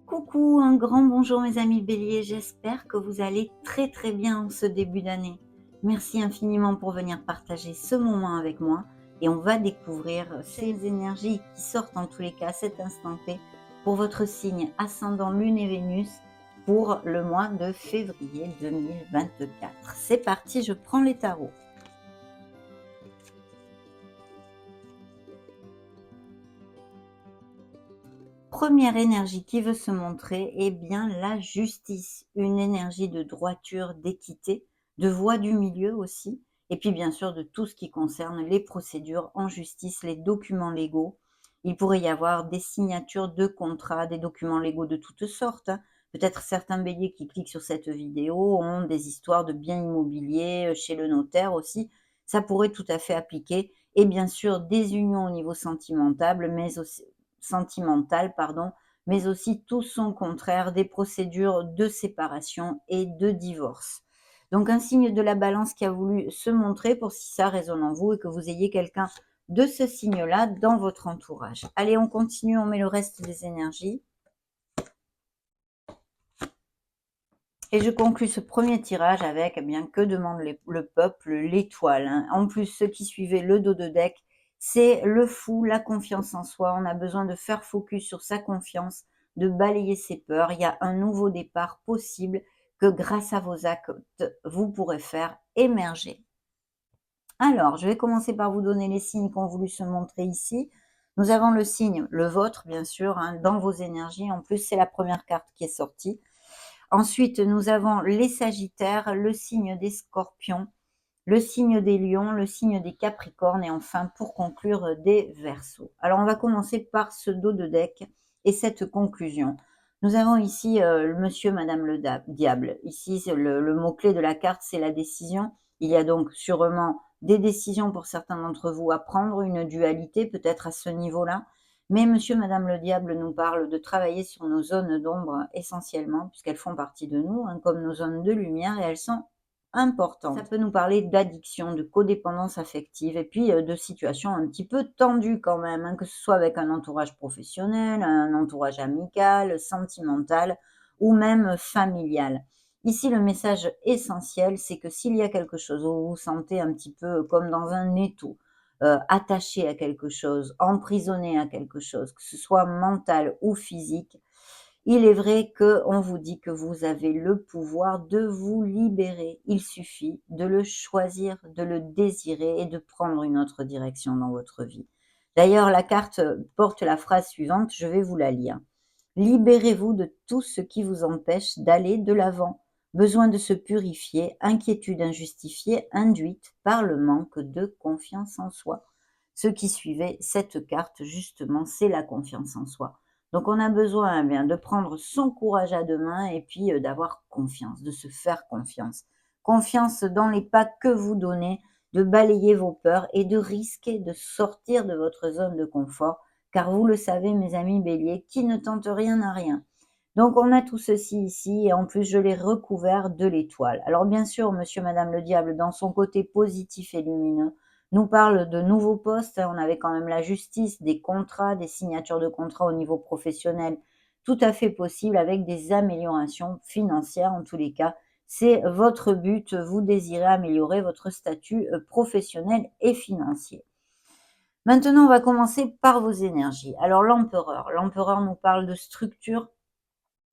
Coucou, un grand bonjour mes amis béliers, j'espère que vous allez très bien en ce début d'année. Merci infiniment pour venir partager ce moment avec moi et on va découvrir ces énergies qui sortent en tous les cas à cet instant T pour votre signe ascendant Lune et Vénus pour le mois de février 2024. C'est parti, je prends les tarots. Première énergie qui veut se montrer, eh bien la justice, une énergie de droiture, d'équité, de voie du milieu aussi, et puis bien sûr de tout ce qui concerne les procédures en justice, les documents légaux. Il pourrait y avoir des signatures de contrats, des documents légaux de toutes sortes, hein. Peut-être certains béliers qui cliquent sur cette vidéo ont des histoires de biens immobiliers chez le notaire aussi. Ça pourrait tout à fait appliquer. Et bien sûr des unions au niveau sentimentale, mais aussi tout son contraire, des procédures de séparation et de divorce. Donc un signe de la balance qui a voulu se montrer pour si ça résonne en vous et que vous ayez quelqu'un de ce signe-là dans votre entourage. Allez, on continue, on met le reste des énergies. Et je conclus ce premier tirage avec, eh bien, que demande le peuple, l'étoile, hein. En plus, ceux qui suivaient le dos de deck, c'est le fou, la confiance en soi. On a besoin de faire focus sur sa confiance, de balayer ses peurs. Il y a un nouveau départ possible que grâce à vos actes, vous pourrez faire émerger. Alors, je vais commencer par vous donner les signes qui ont voulu se montrer ici. Nous avons le signe, le vôtre, bien sûr, hein, dans vos énergies. En plus, c'est la première carte qui est sortie. Ensuite, nous avons les Sagittaires, le signe des Scorpions, le signe des Lions, le signe des Capricornes et enfin, pour conclure, des Verseaux. Alors, on va commencer par ce dos de deck et cette conclusion. Nous avons ici monsieur, madame le diable. Ici, le mot-clé de la carte, c'est la décision. Il y a donc sûrement des décisions pour certains d'entre vous à prendre, une dualité peut-être à ce niveau-là. Mais monsieur, madame le diable nous parle de travailler sur nos zones d'ombre essentiellement, puisqu'elles font partie de nous, hein, comme nos zones de lumière, et elles sont importantes. Ça peut nous parler d'addiction, de codépendance affective, et puis de situations un petit peu tendues quand même, hein, que ce soit avec un entourage professionnel, un entourage amical, sentimental, ou même familial. Ici, le message essentiel, c'est que s'il y a quelque chose où vous vous sentez un petit peu comme dans un étau, attaché à quelque chose, emprisonné à quelque chose, que ce soit mental ou physique, il est vrai qu'on vous dit que vous avez le pouvoir de vous libérer. Il suffit de le choisir, de le désirer et de prendre une autre direction dans votre vie. D'ailleurs, la carte porte la phrase suivante, je vais vous la lire. Libérez-vous de tout ce qui vous empêche d'aller de l'avant. Besoin de se purifier, inquiétude injustifiée induite par le manque de confiance en soi. Ce qui suivait cette carte, justement, c'est la confiance en soi. Donc on a besoin bien de prendre son courage à deux mains et puis d'avoir confiance, de se faire confiance. Confiance dans les pas que vous donnez, de balayer vos peurs et de risquer de sortir de votre zone de confort, car vous le savez mes amis béliers, qui ne tente rien n'a rien. Donc on a tout ceci ici et en plus je l'ai recouvert de l'étoile. Alors bien sûr, monsieur, madame le diable, dans son côté positif et lumineux, nous parle de nouveaux postes. On avait quand même la justice, des contrats, des signatures de contrats au niveau professionnel, tout à fait possible avec des améliorations financières en tous les cas. C'est votre but, vous désirez améliorer votre statut professionnel et financier. Maintenant, on va commencer par vos énergies. Alors l'empereur nous parle de structure,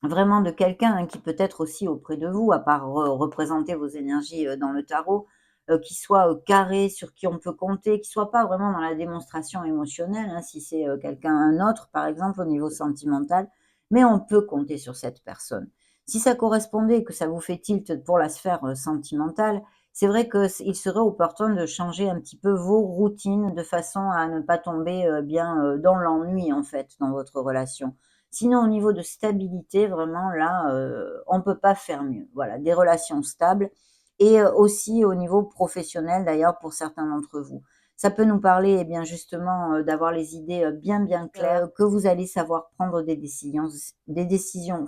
vraiment de quelqu'un qui peut être aussi auprès de vous, à part représenter vos énergies dans le tarot, qui soit carré, sur qui on peut compter, qui soit pas vraiment dans la démonstration émotionnelle, hein, si c'est quelqu'un, un autre par exemple au niveau sentimental, mais on peut compter sur cette personne. Si ça correspondait et que ça vous fait tilt pour la sphère sentimentale, c'est vrai qu'il serait opportun de changer un petit peu vos routines de façon à ne pas tomber dans l'ennui en fait dans votre relation. Sinon, au niveau de stabilité, vraiment là, on ne peut pas faire mieux. Voilà, des relations stables et aussi au niveau professionnel d'ailleurs pour certains d'entre vous. Ça peut nous parler, eh bien, justement, d'avoir les idées, bien claires, que vous allez savoir prendre des décisions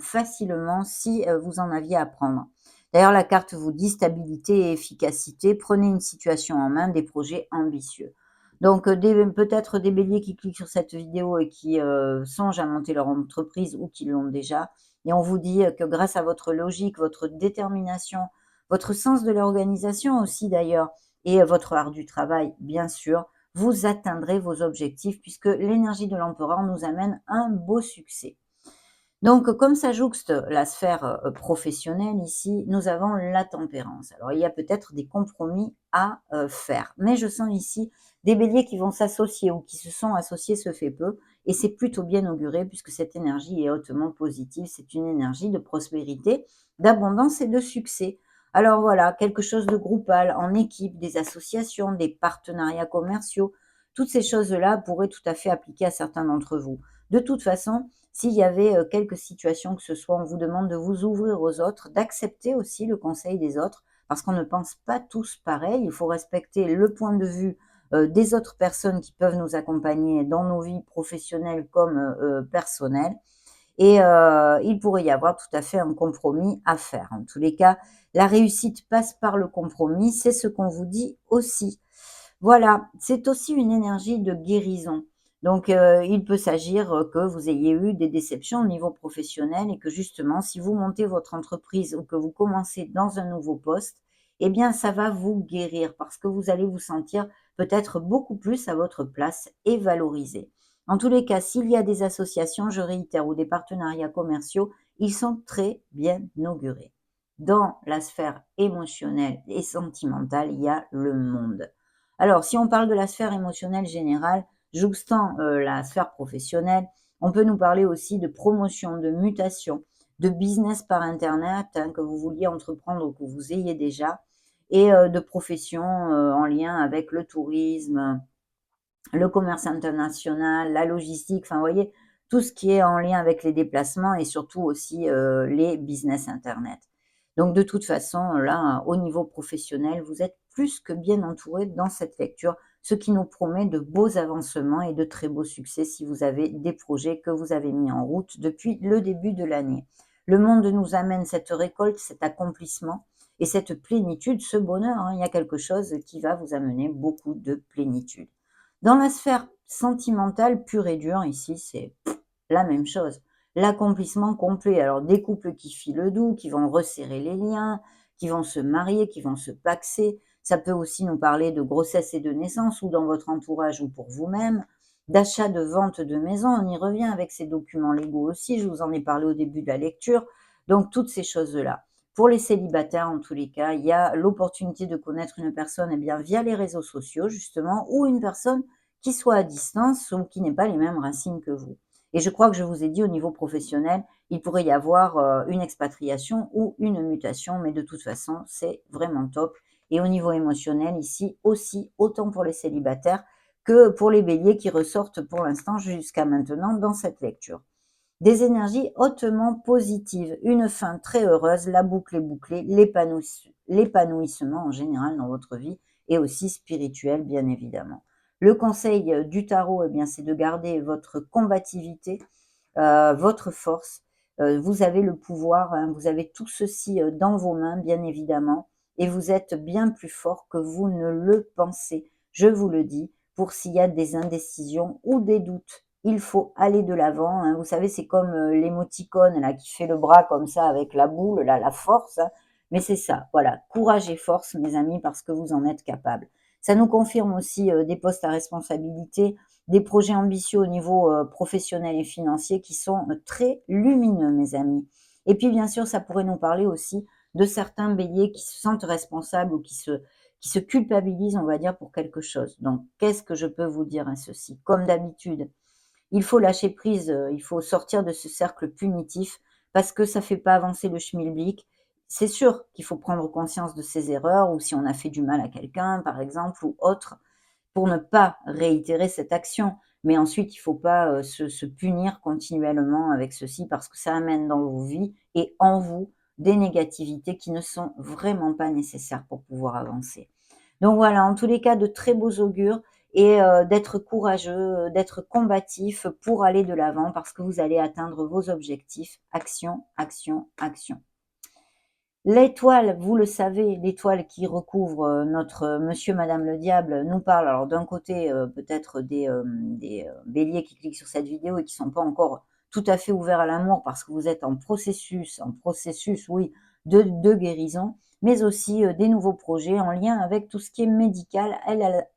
facilement si, vous en aviez à prendre. D'ailleurs, la carte vous dit stabilité et efficacité. Prenez une situation en main, des projets ambitieux. Donc, peut-être des béliers qui cliquent sur cette vidéo et qui, songent à monter leur entreprise ou qui l'ont déjà. Et on vous dit, que grâce à votre logique, votre détermination, votre sens de l'organisation aussi d'ailleurs et votre art du travail, bien sûr, vous atteindrez vos objectifs puisque l'énergie de l'empereur nous amène un beau succès. Donc, comme ça jouxte la sphère, professionnelle ici, nous avons la tempérance. Alors, il y a peut-être des compromis à, faire, mais je sens ici des béliers qui vont s'associer ou qui se sont associés, ce fait peu, et c'est plutôt bien auguré puisque cette énergie est hautement positive. C'est une énergie de prospérité, d'abondance et de succès. Alors voilà, quelque chose de groupal, en équipe, des associations, des partenariats commerciaux, toutes ces choses-là pourraient tout à fait appliquer à certains d'entre vous. De toute façon, s'il y avait, quelques situations que ce soit, on vous demande de vous ouvrir aux autres, d'accepter aussi le conseil des autres, parce qu'on ne pense pas tous pareil. Il faut respecter le point de vue, des autres personnes qui peuvent nous accompagner dans nos vies professionnelles comme, personnelles et il pourrait y avoir tout à fait un compromis à faire. En tous les cas, la réussite passe par le compromis, c'est ce qu'on vous dit aussi. Voilà, c'est aussi une énergie de guérison. Donc, il peut s'agir, que vous ayez eu des déceptions au niveau professionnel et que justement, si vous montez votre entreprise ou que vous commencez dans un nouveau poste, eh bien, ça va vous guérir parce que vous allez vous sentir peut-être beaucoup plus à votre place et valorisé. En tous les cas, s'il y a des associations, je réitère, ou des partenariats commerciaux, ils sont très bien augurés. Dans la sphère émotionnelle et sentimentale, il y a le monde. Alors, si on parle de la sphère émotionnelle générale, jouxtant la sphère professionnelle, on peut nous parler aussi de promotion, de mutation, de business par internet, hein, que vous vouliez entreprendre ou que vous ayez déjà, et de profession en lien avec le tourisme, le commerce international, la logistique, enfin, vous voyez, tout ce qui est en lien avec les déplacements et surtout aussi les business internet. Donc, de toute façon, là, au niveau professionnel, vous êtes plus que bien entouré dans cette lecture, ce qui nous promet de beaux avancements et de très beaux succès si vous avez des projets que vous avez mis en route depuis le début de l'année. Le monde nous amène cette récolte, cet accomplissement et cette plénitude, ce bonheur, hein. Il y a quelque chose qui va vous amener beaucoup de plénitude. Dans la sphère sentimentale pure et dure, ici, c'est la même chose. L'accomplissement complet. Alors, des couples qui filent le doux, qui vont resserrer les liens, qui vont se marier, qui vont se paxer. Ça peut aussi nous parler de grossesse et de naissance, ou dans votre entourage ou pour vous-même. D'achat, de vente de maison, on y revient avec ces documents légaux aussi. Je vous en ai parlé au début de la lecture. Donc, toutes ces choses-là. Pour les célibataires, en tous les cas, il y a l'opportunité de connaître une personne eh bien, via les réseaux sociaux, justement, ou une personne qui soit à distance ou qui n'ait pas les mêmes racines que vous. Et je crois que je vous ai dit au niveau professionnel, il pourrait y avoir une expatriation ou une mutation, mais de toute façon, c'est vraiment top. Et au niveau émotionnel, ici aussi, autant pour les célibataires que pour les béliers qui ressortent pour l'instant jusqu'à maintenant dans cette lecture. Des énergies hautement positives, une fin très heureuse, la boucle est bouclée, l'épanouissement en général dans votre vie et aussi spirituel, bien évidemment. Le conseil du tarot, eh bien, c'est de garder votre combativité, votre force. Vous avez le pouvoir, hein, vous avez tout ceci dans vos mains, bien évidemment, et vous êtes bien plus fort que vous ne le pensez. Je vous le dis, pour s'il y a des indécisions ou des doutes, il faut aller de l'avant, hein. Vous savez, c'est comme l'émoticône là qui fait le bras comme ça avec la boule, là, la force, hein. Mais c'est ça, voilà, courage et force, mes amis, parce que vous en êtes capables. Ça nous confirme aussi des postes à responsabilité, des projets ambitieux au niveau professionnel et financier qui sont très lumineux, mes amis. Et puis, bien sûr, ça pourrait nous parler aussi de certains béliers qui se sentent responsables ou qui se culpabilisent, on va dire, pour quelque chose. Donc, qu'est-ce que je peux vous dire à ceci? Comme d'habitude, il faut lâcher prise, il faut sortir de ce cercle punitif parce que ça fait pas avancer le schmilblick. C'est sûr qu'il faut prendre conscience de ses erreurs ou si on a fait du mal à quelqu'un, par exemple, ou autre, pour ne pas réitérer cette action. Mais ensuite, il ne faut pas se punir continuellement avec ceci parce que ça amène dans vos vies et en vous des négativités qui ne sont vraiment pas nécessaires pour pouvoir avancer. Donc voilà, en tous les cas, de très beaux augures et d'être courageux, d'être combatif pour aller de l'avant parce que vous allez atteindre vos objectifs. Action, action, action. L'étoile, vous le savez, l'étoile qui recouvre notre monsieur, madame le diable, nous parle alors d'un côté peut-être des béliers qui cliquent sur cette vidéo et qui ne sont pas encore tout à fait ouverts à l'amour parce que vous êtes en processus, oui, de guérison, mais aussi des nouveaux projets en lien avec tout ce qui est médical,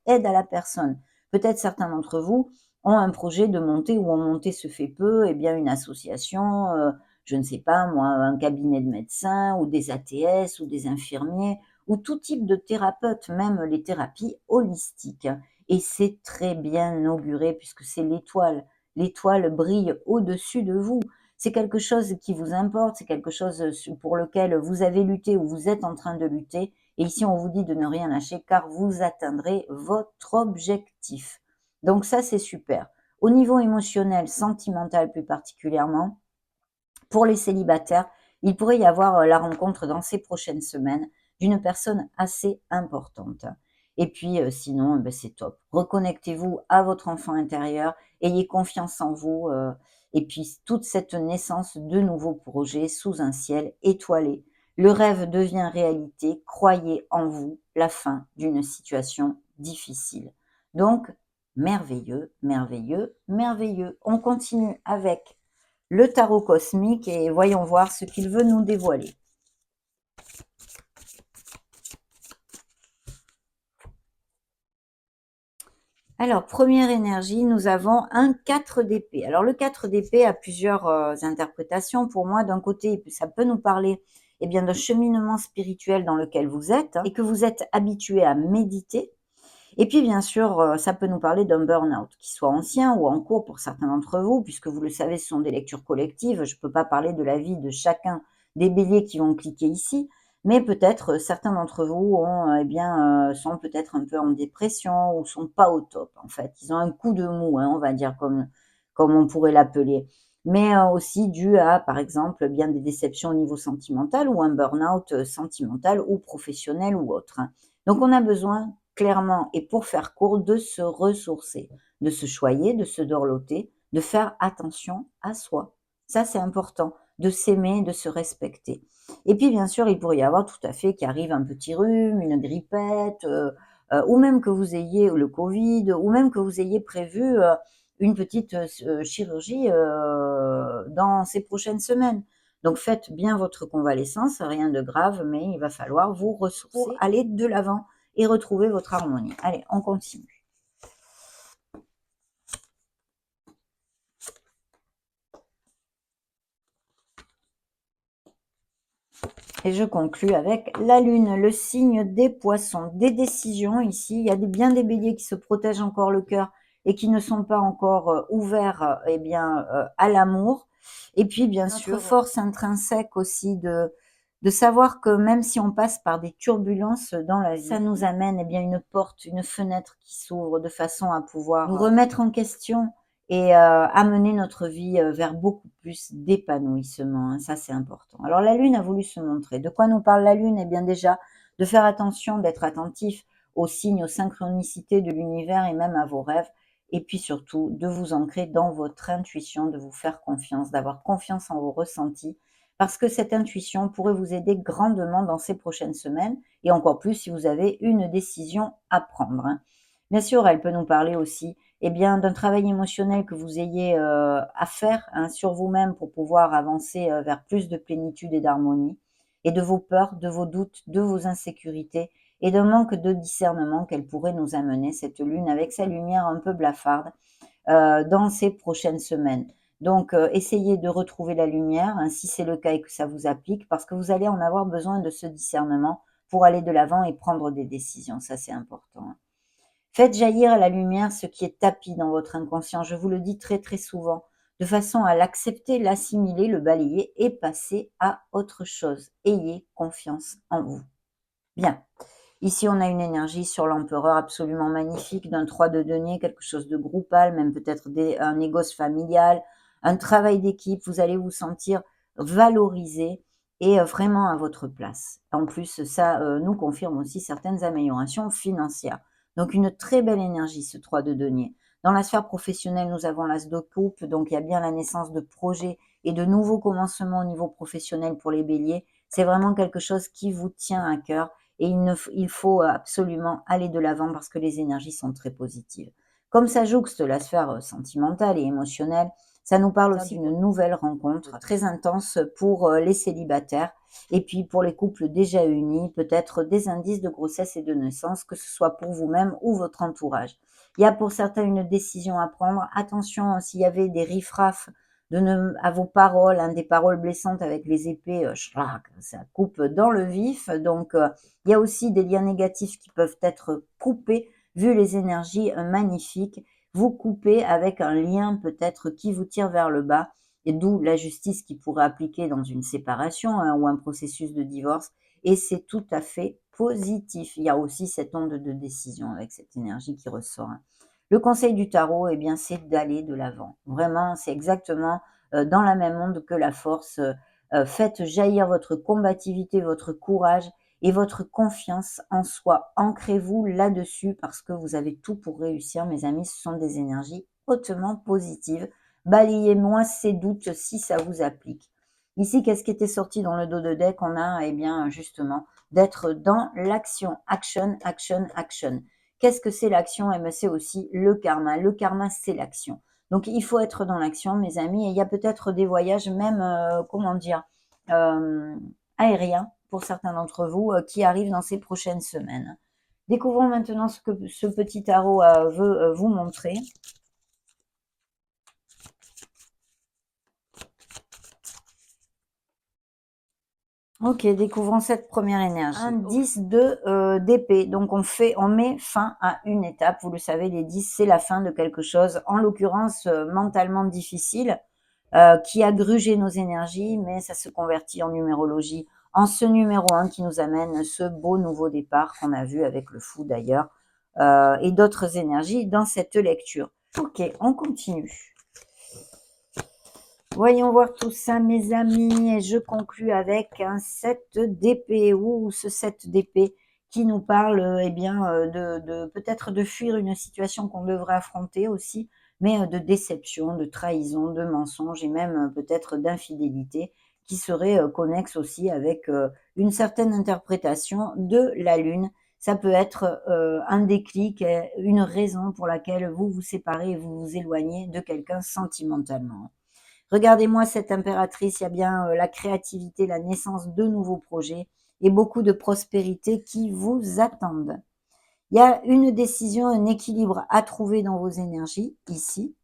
aide à la personne. Peut-être certains d'entre vous ont un projet de monter ou ont monté se fait peu, et bien une association, je ne sais pas moi, un cabinet de médecins ou des ATS ou des infirmiers ou tout type de thérapeute, même les thérapies holistiques. Et c'est très bien auguré puisque c'est l'étoile. L'étoile brille au-dessus de vous. C'est quelque chose qui vous importe, c'est quelque chose pour lequel vous avez lutté ou vous êtes en train de lutter. Et ici, on vous dit de ne rien lâcher car vous atteindrez votre objectif. Donc ça, c'est super. Au niveau émotionnel, sentimental plus particulièrement, pour les célibataires, il pourrait y avoir la rencontre dans ces prochaines semaines d'une personne assez importante. Et puis sinon, c'est top. Reconnectez-vous à votre enfant intérieur, ayez confiance en vous, et puis toute cette naissance de nouveaux projets sous un ciel étoilé. Le rêve devient réalité, croyez en vous, la fin d'une situation difficile. Donc, merveilleux, merveilleux, merveilleux. On continue avec le tarot cosmique et voyons voir ce qu'il veut nous dévoiler. Alors, première énergie, nous avons un 4 d'épée. Alors, le 4 d'épée a plusieurs interprétations. Pour moi, d'un côté, ça peut nous parler bien, d'un cheminement spirituel dans lequel vous êtes et que vous êtes habitué à méditer. Et puis, bien sûr, ça peut nous parler d'un burn-out, qui soit ancien ou en cours pour certains d'entre vous, puisque vous le savez, ce sont des lectures collectives. Je ne peux pas parler de la vie de chacun des béliers qui vont cliquer ici, mais peut-être certains d'entre vous sont peut-être un peu en dépression ou sont pas au top, en fait. Ils ont un coup de mou, hein, on va dire, comme on pourrait l'appeler. Mais aussi dû à, par exemple, bien des déceptions au niveau sentimental ou un burn-out sentimental ou professionnel ou autre, hein. Donc, on a besoin clairement, et pour faire court, de se ressourcer, de se choyer, de se dorloter, de faire attention à soi. Ça, c'est important, de s'aimer, de se respecter. Et puis, bien sûr, il pourrait y avoir tout à fait qui arrive un petit rhume, une grippette, ou même que vous ayez le Covid, ou même que vous ayez prévu une petite chirurgie dans ces prochaines semaines. Donc, faites bien votre convalescence, rien de grave, mais il va falloir vous ressourcer pour aller de l'avant et retrouver votre harmonie. Allez, on continue. Et je conclus avec la Lune, le signe des poissons, des décisions ici. Il y a bien des béliers qui se protègent encore le cœur et qui ne sont pas encore ouverts à l'amour. Et puis, bien sûr, force intrinsèque aussi de savoir que même si on passe par des turbulences dans la vie, ça nous amène une porte, une fenêtre qui s'ouvre de façon à pouvoir nous remettre en question et amener notre vie vers beaucoup plus d'épanouissement, hein, ça c'est important. Alors la Lune a voulu se montrer. De quoi nous parle la Lune? Eh bien déjà, de faire attention, d'être attentif aux signes, aux synchronicités de l'univers et même à vos rêves. Et puis surtout, de vous ancrer dans votre intuition, de vous faire confiance, d'avoir confiance en vos ressentis, parce que cette intuition pourrait vous aider grandement dans ces prochaines semaines, et encore plus si vous avez une décision à prendre, hein. Bien sûr, elle peut nous parler aussi d'un travail émotionnel que vous ayez à faire, hein, sur vous-même pour pouvoir avancer vers plus de plénitude et d'harmonie, et de vos peurs, de vos doutes, de vos insécurités, et d'un manque de discernement qu'elle pourrait nous amener, cette lune, avec sa lumière un peu blafarde, dans ces prochaines semaines. Donc, essayez de retrouver la lumière, hein, si c'est le cas et que ça vous applique, parce que vous allez en avoir besoin de ce discernement pour aller de l'avant et prendre des décisions. Ça, c'est important, hein. Faites jaillir la lumière ce qui est tapis dans votre inconscient. Je vous le dis très très souvent, de façon à l'accepter, l'assimiler, le balayer et passer à autre chose. Ayez confiance en vous. Bien. Ici, on a une énergie sur l'empereur absolument magnifique, d'un 3 de denier, quelque chose de groupal, même peut-être un négoce familial, un travail d'équipe. Vous allez vous sentir valorisé et vraiment à votre place. En plus, ça nous confirme aussi certaines améliorations financières. Donc une très belle énergie, ce 3 de denier. Dans la sphère professionnelle, nous avons l'as de coupe, donc il y a bien la naissance de projets et de nouveaux commencements au niveau professionnel pour les béliers. C'est vraiment quelque chose qui vous tient à cœur et il faut absolument aller de l'avant parce que les énergies sont très positives. Comme ça jouxte la sphère sentimentale et émotionnelle, ça nous parle aussi d'une nouvelle rencontre très intense pour les célibataires et puis pour les couples déjà unis, peut-être des indices de grossesse et de naissance, que ce soit pour vous-même ou votre entourage. Il y a pour certains une décision à prendre. Attention, s'il y avait des riffraffes à vos paroles, des paroles blessantes avec les épées, ça coupe dans le vif. Donc, il y a aussi des liens négatifs qui peuvent être coupés, vu les énergies magnifiques. Vous coupez avec un lien peut-être qui vous tire vers le bas, et d'où la justice qui pourrait appliquer dans une séparation ou un processus de divorce. Et c'est tout à fait positif. Il y a aussi cette onde de décision avec cette énergie qui ressort. Le conseil du tarot, eh bien, c'est d'aller de l'avant. Vraiment, c'est exactement dans la même onde que la force. Faites jaillir votre combativité, votre courage et votre confiance en soi. Ancrez-vous là-dessus parce que vous avez tout pour réussir, mes amis. Ce sont des énergies hautement positives. Balayez-moi ces doutes si ça vous applique. Ici, qu'est-ce qui était sorti dans le dos de deck? On a, eh bien, justement, d'être dans l'action. Action, action, action. Qu'est-ce que c'est l'action? Eh bien, c'est aussi le karma. Le karma, c'est l'action. Donc, il faut être dans l'action, mes amis. Et il y a peut-être des voyages, même, comment dire, euh, aériens, pour certains d'entre vous, qui arrivent dans ces prochaines semaines. Découvrons maintenant ce que ce petit tarot veut vous montrer. Ok, découvrons cette première énergie. Un 10 d'épée. Donc on met fin à une étape. Vous le savez, les 10, c'est la fin de quelque chose. En l'occurrence, mentalement difficile, qui a grugé nos énergies, mais ça se convertit en numérologie, en ce numéro 1 qui nous amène ce beau nouveau départ qu'on a vu avec le fou d'ailleurs, et d'autres énergies dans cette lecture. Ok, on continue. Voyons voir tout ça, mes amis, et je conclus avec un 7 d'épée, ou ce 7 d'épée qui nous parle eh bien, de peut-être de fuir une situation qu'on devrait affronter aussi, mais de déception, de trahison, de mensonge et même peut-être d'infidélité qui serait connexe aussi avec une certaine interprétation de la Lune. Ça peut être un déclic, une raison pour laquelle vous vous séparez et vous vous éloignez de quelqu'un sentimentalement. Regardez-moi cette impératrice, il y a bien la créativité, la naissance de nouveaux projets et beaucoup de prospérité qui vous attendent. Il y a une décision, un équilibre à trouver dans vos énergies, ici.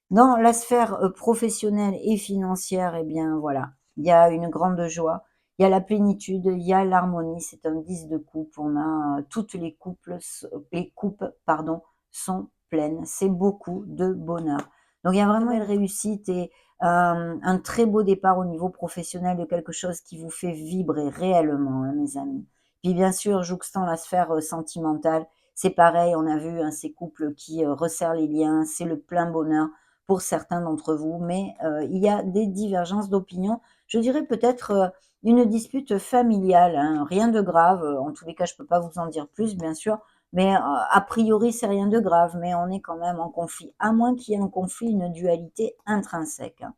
Dans la sphère professionnelle et financière, eh bien voilà, il y a une grande joie, il y a la plénitude, il y a l'harmonie, c'est un 10 de coupe, on a toutes les coupes, pardon, sont pleines, c'est beaucoup de bonheur. Donc il y a vraiment une réussite et un très beau départ au niveau professionnel de quelque chose qui vous fait vibrer réellement, hein, mes amis. Puis bien sûr, jouxtant la sphère sentimentale, c'est pareil, on a vu ces couples qui resserrent les liens, c'est le plein bonheur pour certains d'entre vous, mais il y a des divergences d'opinion. Je dirais peut-être une dispute familiale, hein, rien de grave. En tous les cas, je ne peux pas vous en dire plus, bien sûr, mais a priori, c'est rien de grave, mais on est quand même en conflit, à moins qu'il y ait un conflit, une dualité intrinsèque. Hein.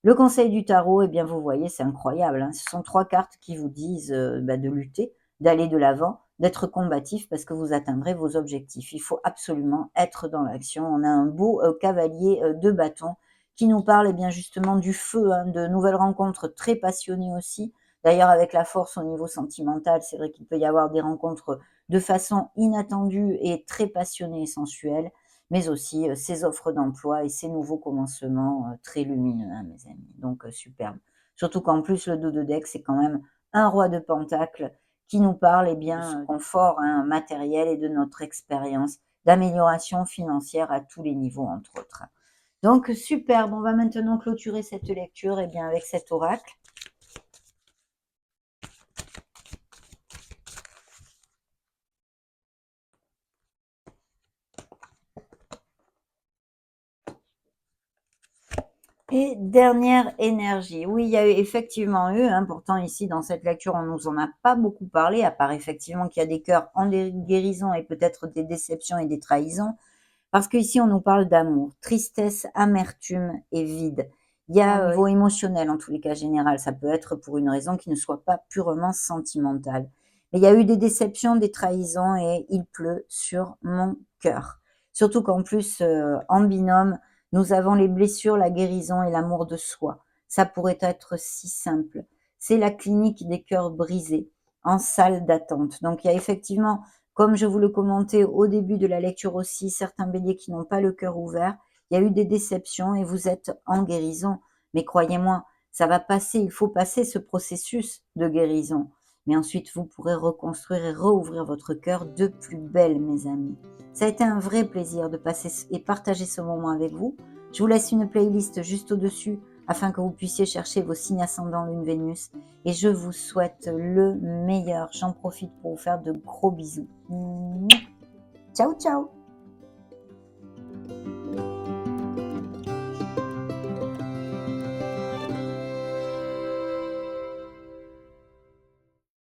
Le conseil du tarot, eh bien, vous voyez, c'est incroyable. Hein. Ce sont 3 cartes qui vous disent de lutter, d'aller de l'avant, d'être combatif parce que vous atteindrez vos objectifs. Il faut absolument être dans l'action. On a un beau cavalier de bâton qui nous parle eh bien justement du feu, hein, de nouvelles rencontres très passionnées aussi. D'ailleurs, avec la force au niveau sentimental, c'est vrai qu'il peut y avoir des rencontres de façon inattendue et très passionnées et sensuelles, mais aussi ces offres d'emploi et ces nouveaux commencements très lumineux, hein, mes amis. Donc, superbe. Surtout qu'en plus, le dos de deck, c'est quand même un roi de pentacles qui nous parle eh bien, de confort hein, matériel et de notre expérience d'amélioration financière à tous les niveaux, entre autres. Donc, superbe. On va maintenant clôturer cette lecture eh bien, avec cet oracle. Et dernière énergie. Oui, il y a effectivement eu, hein, pourtant ici dans cette lecture, on nous en a pas beaucoup parlé, à part effectivement qu'il y a des cœurs en guérison et peut-être des déceptions et des trahisons. Parce qu'ici, on nous parle d'amour, tristesse, amertume et vide. Il y a au niveau émotionnel, en tous les cas général, ça peut être pour une raison qui ne soit pas purement sentimentale. Mais il y a eu des déceptions, des trahisons et il pleut sur mon cœur. Surtout qu'en plus, en binôme, nous avons les blessures, la guérison et l'amour de soi. Ça pourrait être si simple. C'est la clinique des cœurs brisés en salle d'attente. Donc il y a effectivement, comme je vous le commentais au début de la lecture aussi, certains béliers qui n'ont pas le cœur ouvert, il y a eu des déceptions et vous êtes en guérison. Mais croyez-moi, ça va passer, il faut passer ce processus de guérison. Mais ensuite, vous pourrez reconstruire et rouvrir votre cœur de plus belle, mes amis. Ça a été un vrai plaisir de passer et partager ce moment avec vous. Je vous laisse une playlist juste au-dessus afin que vous puissiez chercher vos signes ascendants Lune Vénus. Et je vous souhaite le meilleur. J'en profite pour vous faire de gros bisous. Ciao, ciao!